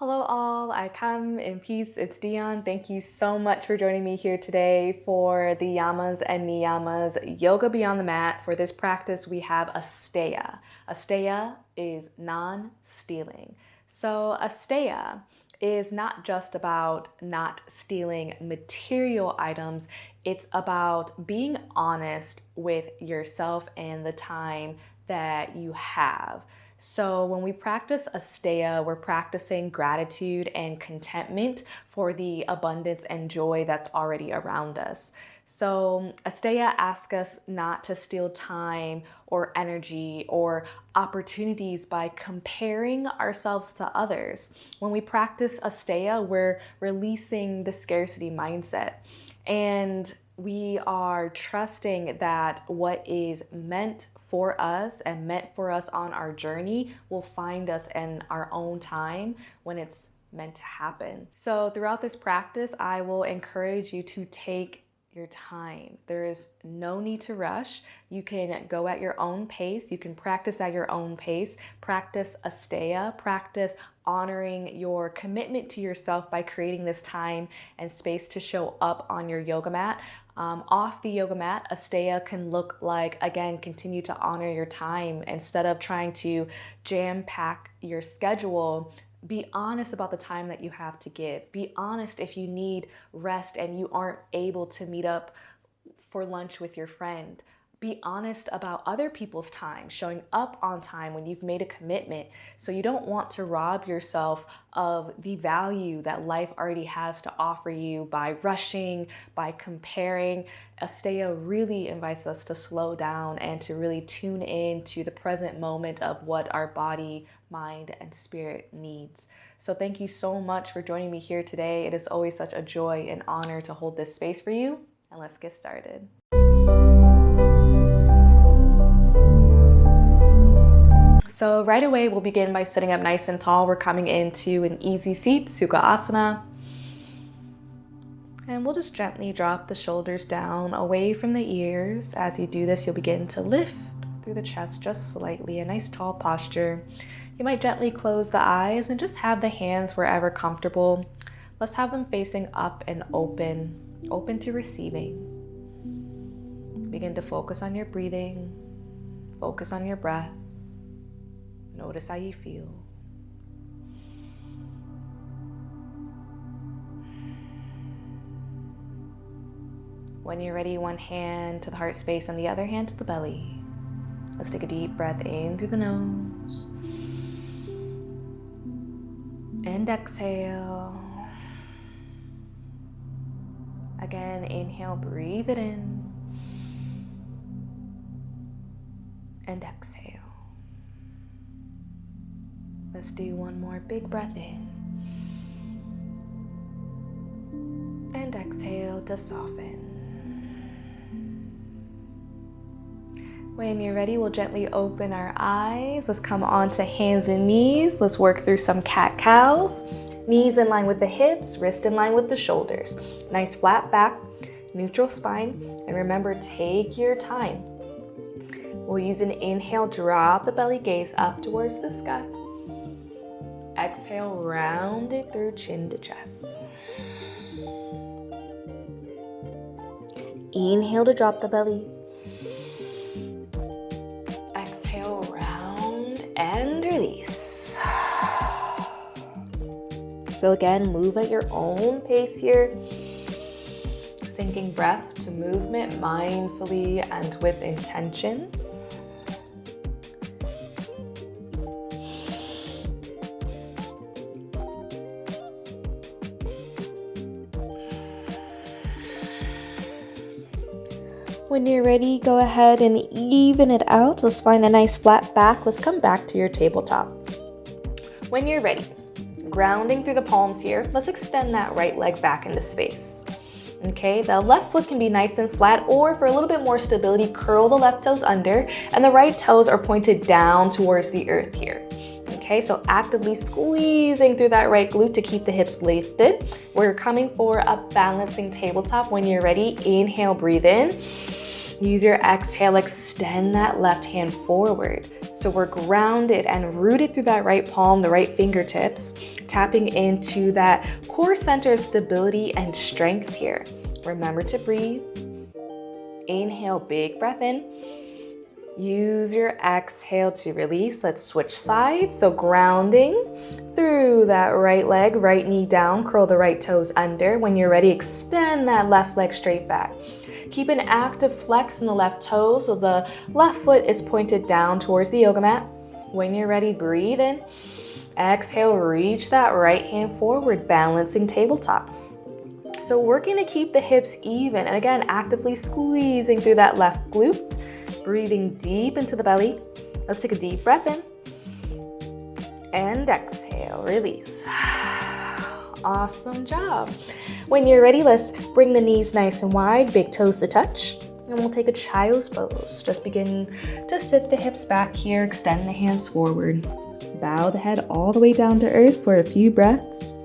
Hello all, I come in peace. It's Dionne. Thank you so much for joining me here today for the Yamas and Niyamas Yoga Beyond the Mat. For this practice, we have Asteya. Asteya is non-stealing. So Asteya is not just about not stealing material items. It's about being honest with yourself and the time that you have. So when we practice Asteya, we're practicing gratitude and contentment for the abundance and joy that's already around us. So Asteya asks us not to steal time or energy or opportunities by comparing ourselves to others. When we practice Asteya, we're releasing the scarcity mindset. And we are trusting that what is meant for us and meant for us on our journey will find us in our own time when it's meant to happen. So throughout this practice, I will encourage you to take your time. There is no need to rush. You can go at your own pace. You can practice at your own pace. Practice Asteya. Practice honoring your commitment to yourself by creating this time and space to show up on your yoga mat. Off the yoga mat, Asteya can look like, again, continue to honor your time. Instead of trying to jam-pack your schedule, be honest about the time that you have to give. Be honest if you need rest and you aren't able to meet up for lunch with your friend. Be honest about other people's time, showing up on time when you've made a commitment. So you don't want to rob yourself of the value that life already has to offer you by rushing, by comparing. Asteya really invites us to slow down and to really tune in to the present moment of what our body, mind, and spirit needs. So thank you so much for joining me here today. It is always such a joy and honor to hold this space for you. And let's get started. So right away, we'll begin by sitting up nice and tall. We're coming into an easy seat, Sukha Asana. And we'll just gently drop the shoulders down away from the ears. As you do this, you'll begin to lift through the chest just slightly, a nice tall posture. You might gently close the eyes and just have the hands wherever comfortable. Let's have them facing up and open to receiving. Begin to focus on your breathing, focus on your breath. Notice how you feel. When you're ready, one hand to the heart space and the other hand to the belly. Let's take a deep breath in through the nose. And exhale. Again, inhale, breathe it in. And exhale. Let's do one more big breath in. And exhale to soften. When you're ready, we'll gently open our eyes. Let's come onto hands and knees. Let's work through some cat-cows. Knees in line with the hips, wrist in line with the shoulders. Nice flat back, neutral spine. And remember, take your time. We'll use an inhale, drop the belly, gaze up towards the sky. Exhale, round it through chin to chest. Inhale to drop the belly. Exhale, round and release. So again, move at your own pace here. Syncing breath to movement mindfully and with intention. When you're ready, go ahead and even it out. Let's find a nice flat back. Let's come back to your tabletop. When you're ready, grounding through the palms here, let's extend that right leg back into space. Okay, the left foot can be nice and flat, or for a little bit more stability, curl the left toes under, and the right toes are pointed down towards the earth here. Okay, so actively squeezing through that right glute to keep the hips lifted. We're coming for a balancing tabletop. When you're ready, inhale, breathe in. Use your exhale, extend that left hand forward. So we're grounded and rooted through that right palm, the right fingertips, tapping into that core center of stability and strength here. Remember to breathe. Inhale, big breath in. Use your exhale to release. Let's switch sides. So grounding through that right leg, right knee down, curl the right toes under. When you're ready, extend that left leg straight back. Keep an active flex in the left toe so the left foot is pointed down towards the yoga mat. When you're ready, breathe in. Exhale, reach that right hand forward, balancing tabletop. So working to keep the hips even, and again, actively squeezing through that left glute, breathing deep into the belly. Let's take a deep breath in. And exhale, release. Awesome job. When you're ready, let's bring the knees nice and wide, big toes to touch. And we'll take a child's pose. Just begin to sit the hips back here, extend the hands forward. Bow the head all the way down to earth for a few breaths.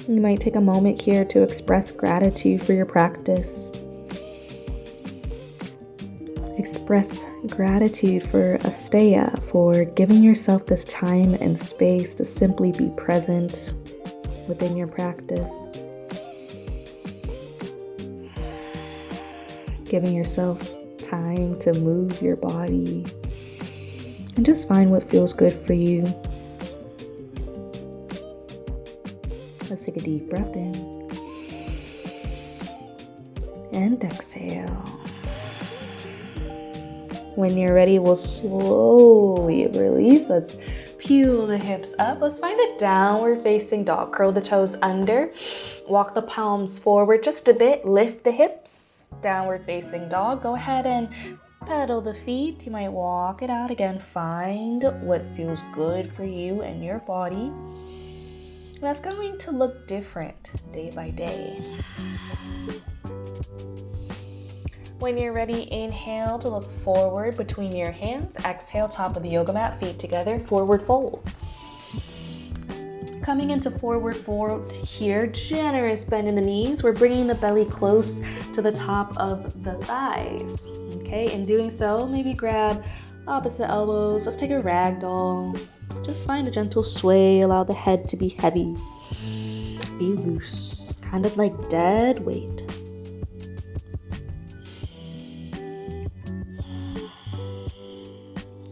You might take a moment here to express gratitude for your practice. Express gratitude for Asteya, for giving yourself this time and space to simply be present within your practice. Giving yourself time to move your body and just find what feels good for you. Let's take a deep breath in and exhale. When you're ready, we'll slowly release. Let's peel the hips up. Let's find a downward facing dog. Curl the toes under. Walk the palms forward just a bit. Lift the hips. Downward facing dog. Go ahead and pedal the feet. You might walk it out again. Find what feels good for you and your body. And that's going to look different day by day. When you're ready, inhale to look forward between your hands. Exhale, top of the yoga mat, feet together, forward fold. Coming into forward fold here, generous bend in the knees. We're bringing the belly close to the top of the thighs. Okay, in doing so, maybe grab opposite elbows. Let's take a ragdoll. Just find a gentle sway. Allow the head to be heavy. Be loose, kind of like dead weight.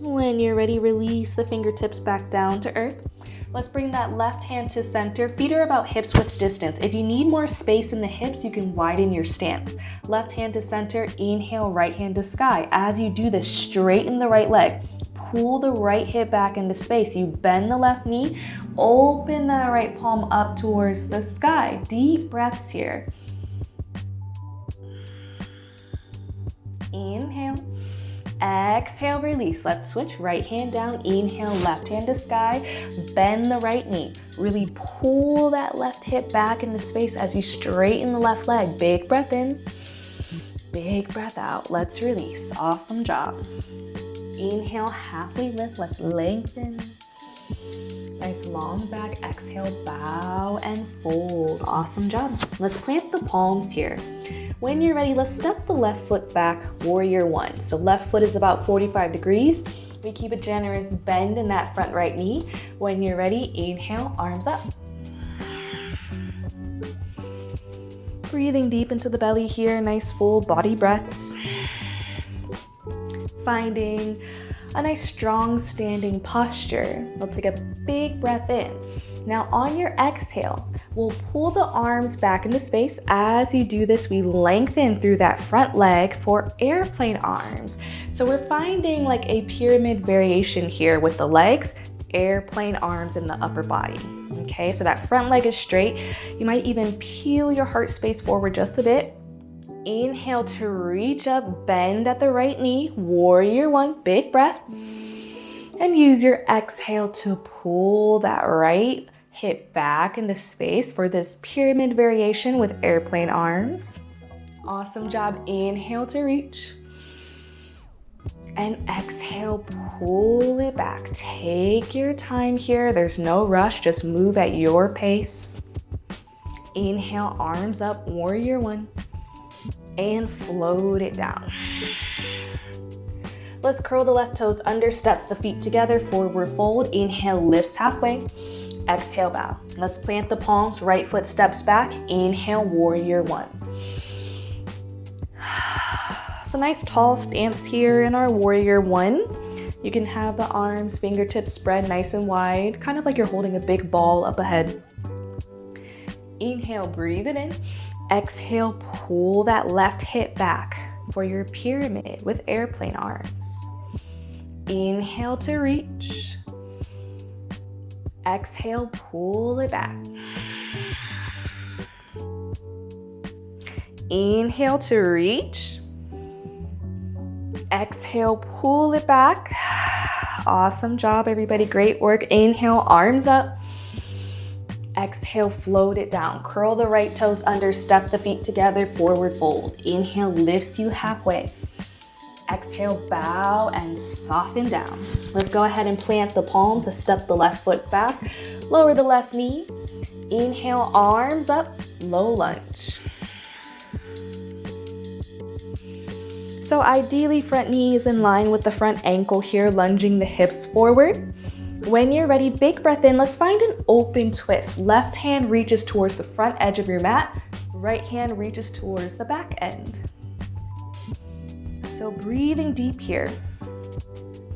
When you're ready, release the fingertips back down to earth. Let's bring that left hand to center. Feet are about hips width distance. If you need more space in the hips, you can widen your stance. Left hand to center, inhale, right hand to sky. As you do this, straighten the right leg. Pull the right hip back into space. You bend the left knee, open that right palm up towards the sky. Deep breaths here. Inhale. Exhale, release. Let's switch. Right hand down, inhale, left hand to sky. Bend the right knee. Really pull that left hip back into space as you straighten the left leg. Big breath in, big breath out. Let's release. Awesome job. Inhale, halfway lift. Let's lengthen. Nice long back. Exhale, bow and fold. Awesome job. Let's plant the palms here. When you're ready, let's step the left foot back, warrior one. So left foot is about 45 degrees. We keep a generous bend in that front right knee. When you're ready, inhale, arms up. Breathing deep into the belly here, nice full body breaths. Finding a nice strong standing posture. We'll take a big breath in. Now on your exhale, we'll pull the arms back into space. As you do this, we lengthen through that front leg for airplane arms. So we're finding like a pyramid variation here with the legs, airplane arms in the upper body. Okay, so that front leg is straight. You might even peel your heart space forward just a bit. Inhale to reach up, bend at the right knee, warrior one, big breath. And use your exhale to pull that right hip back into space for this pyramid variation with airplane arms. Awesome job. Inhale to reach. And exhale, pull it back. Take your time here. There's no rush. Just move at your pace. Inhale, arms up, warrior one, and float it down. Let's curl the left toes under, step the feet together, forward fold. Inhale, lifts halfway. Exhale, bow. Let's plant the palms, right foot steps back. Inhale, warrior one. So nice tall stance here in our warrior one. You can have the arms, fingertips spread nice and wide, kind of like you're holding a big ball up ahead. Inhale, breathe it in. Exhale, pull that left hip back for your pyramid with airplane arms. Inhale to reach. Exhale, pull it back. Inhale to reach. Exhale, pull it back. Awesome job, everybody. Great work. Inhale, arms up. Exhale, float it down. Curl the right toes under, step the feet together, forward fold. Inhale, lifts you halfway. Exhale, bow and soften down. Let's go ahead and plant the palms, step the left foot back, lower the left knee. Inhale, arms up, low lunge. So ideally, front knee is in line with the front ankle here, lunging the hips forward. When you're ready, big breath in. Let's find an open twist. Left hand reaches towards the front edge of your mat. Right hand reaches towards the back end. So breathing deep here.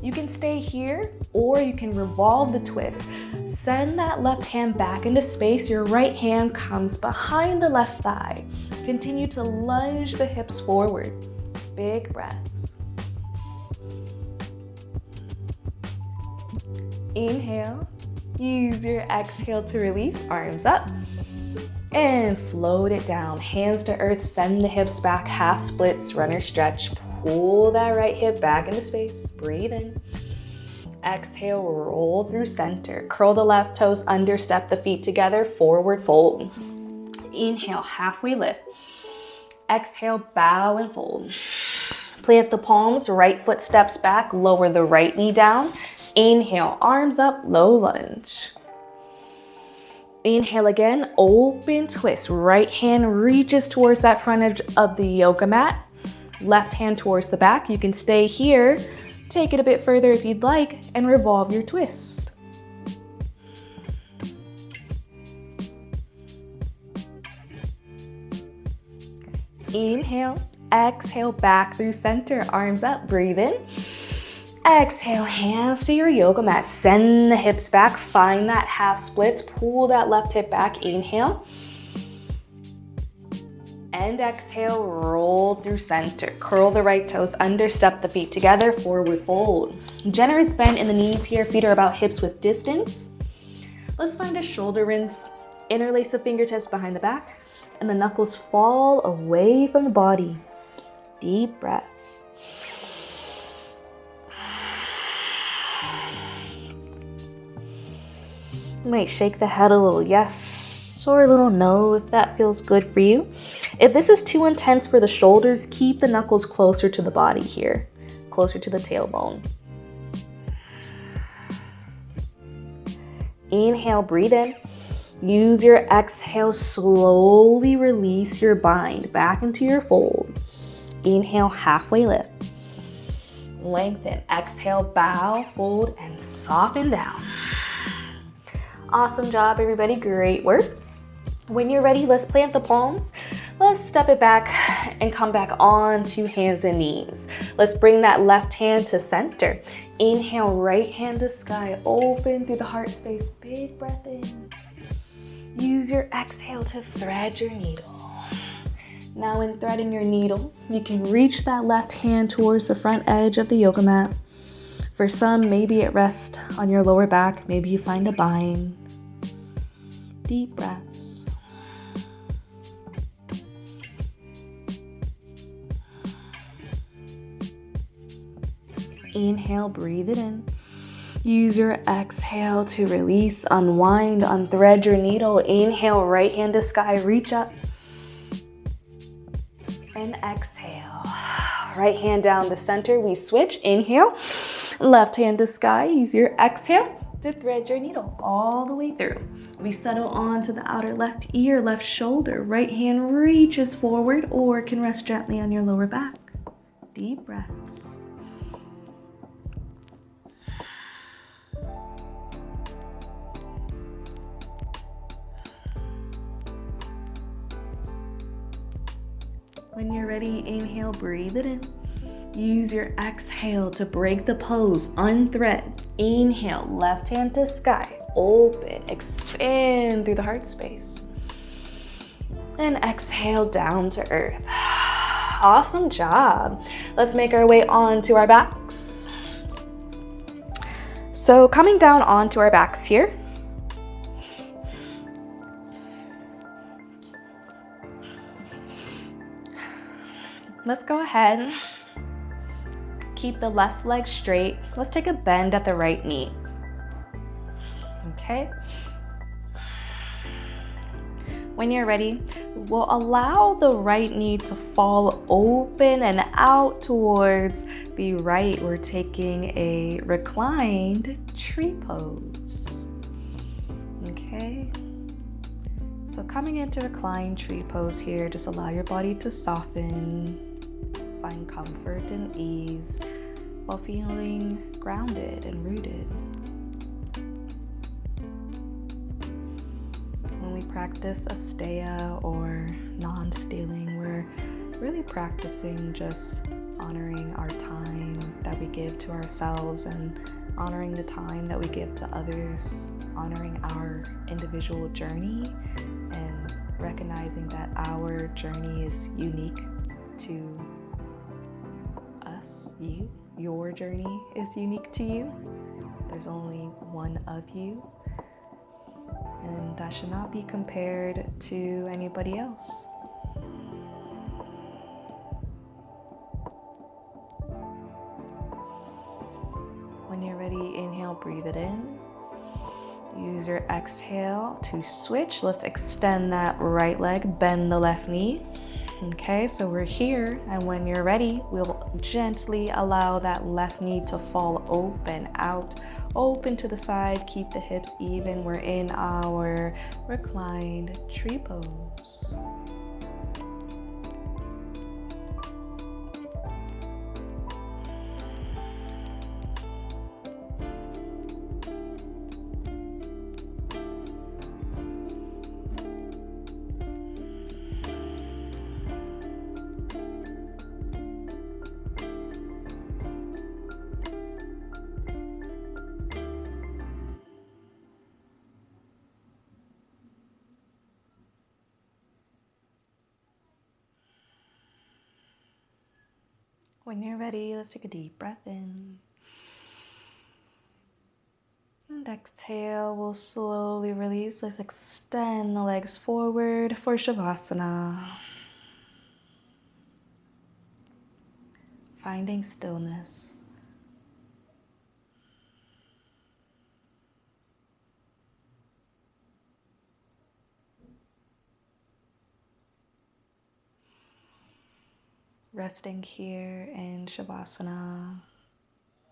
You can stay here or you can revolve the twist. Send that left hand back into space. Your right hand comes behind the left thigh. Continue to lunge the hips forward. Big breaths. Inhale, use your exhale to release, arms up, and float it down. Hands to earth, send the hips back, half splits, runner stretch. Pull that right hip back into space, breathe in. Exhale, roll through center. Curl the left toes under, step the feet together, forward fold. Inhale, halfway lift. Exhale, bow and fold. Plant the palms, right foot steps back, lower the right knee down. Inhale, arms up, low lunge. Inhale again, open twist. Right hand reaches towards that front edge of the yoga mat. Left hand towards the back. You can stay here, take it a bit further if you'd like, and revolve your twist. Inhale, exhale, back through center, arms up, breathe in. Exhale, hands to your yoga mat. Send the hips back, find that half splits, pull that left hip back, inhale. And exhale, roll through center. Curl the right toes under, step the feet together, forward fold. Generous bend in the knees here, feet are about hips width distance. Let's find a shoulder rinse. Interlace the fingertips behind the back, and the knuckles fall away from the body. Deep breaths. You might shake the head a little yes or a little no if that feels good for you. If this is too intense for the shoulders, keep the knuckles closer to the body here, closer to the tailbone. Inhale, breathe in. Use your exhale, slowly release your bind back into your fold. Inhale, halfway lift. Lengthen. Exhale, bow, fold, and soften down. Awesome job, everybody. Great work. When you're ready, let's plant the palms. Let's step it back and come back onto hands and knees. Let's bring that left hand to center. Inhale, right hand to sky. Open through the heart space. Big breath in. Use your exhale to thread your needle. Now in threading your needle, you can reach that left hand towards the front edge of the yoga mat. For some, maybe it rests on your lower back. Maybe you find a bind. Deep breaths. Inhale, breathe it in. Use your exhale to release, unwind, unthread your needle. Inhale, right hand to sky, reach up. And exhale. Right hand down to center, we switch. Inhale, left hand to sky. Use your exhale to thread your needle all the way through. We settle onto the outer left ear, left shoulder. Right hand reaches forward or can rest gently on your lower back. Deep breaths. When you're ready, inhale, breathe it in. Use your exhale to break the pose, unthread. Inhale, left hand to sky, open, expand through the heart space. And exhale down to earth. Awesome job. Let's make our way onto our backs. So coming down onto our backs here, let's go ahead. Keep the left leg straight. Let's take a bend at the right knee. Okay. When you're ready, we'll allow the right knee to fall open and out towards the right. We're taking a reclined tree pose. Okay. So coming into reclined tree pose here, just allow your body to soften. Find comfort and ease while feeling grounded and rooted. When we practice Asteya or non-stealing, we're really practicing just honoring our time that we give to ourselves and honoring the time that we give to others, honoring our individual journey and recognizing that our journey is unique to you. Your journey is unique to you. There's only one of you, and that should not be compared to anybody else. When you're ready, inhale, breathe it in. Use your exhale to switch. Let's extend that right leg, bend the left knee. Okay, so we're here, and when you're ready, we'll gently allow that left knee to fall open, out, open to the side. Keep the hips even. We're in our reclined tree pose. When you're ready, let's take a deep breath in. And exhale, we'll slowly release. Let's extend the legs forward for Shavasana. Finding stillness. Resting here in Shavasana,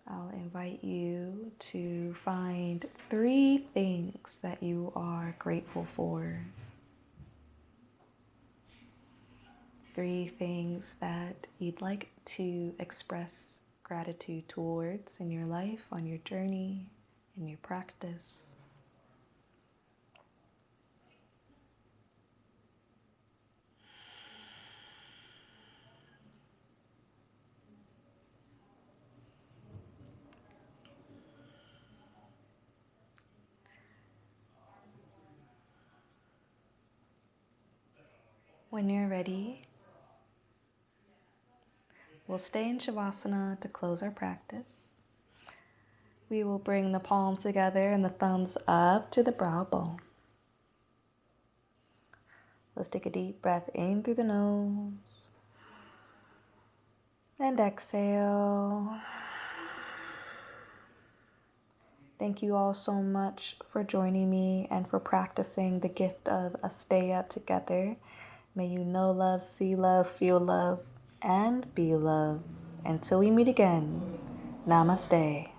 I'll invite you to find 3 things that you are grateful for. 3 things that you'd like to express gratitude towards in your life, on your journey, in your practice. When you're ready, we'll stay in Shavasana to close our practice. We will bring the palms together and the thumbs up to the brow bone. Let's take a deep breath in through the nose and exhale. Thank you all so much for joining me and for practicing the gift of Asteya together. May you know love, see love, feel love, and be love. Until we meet again, Namaste.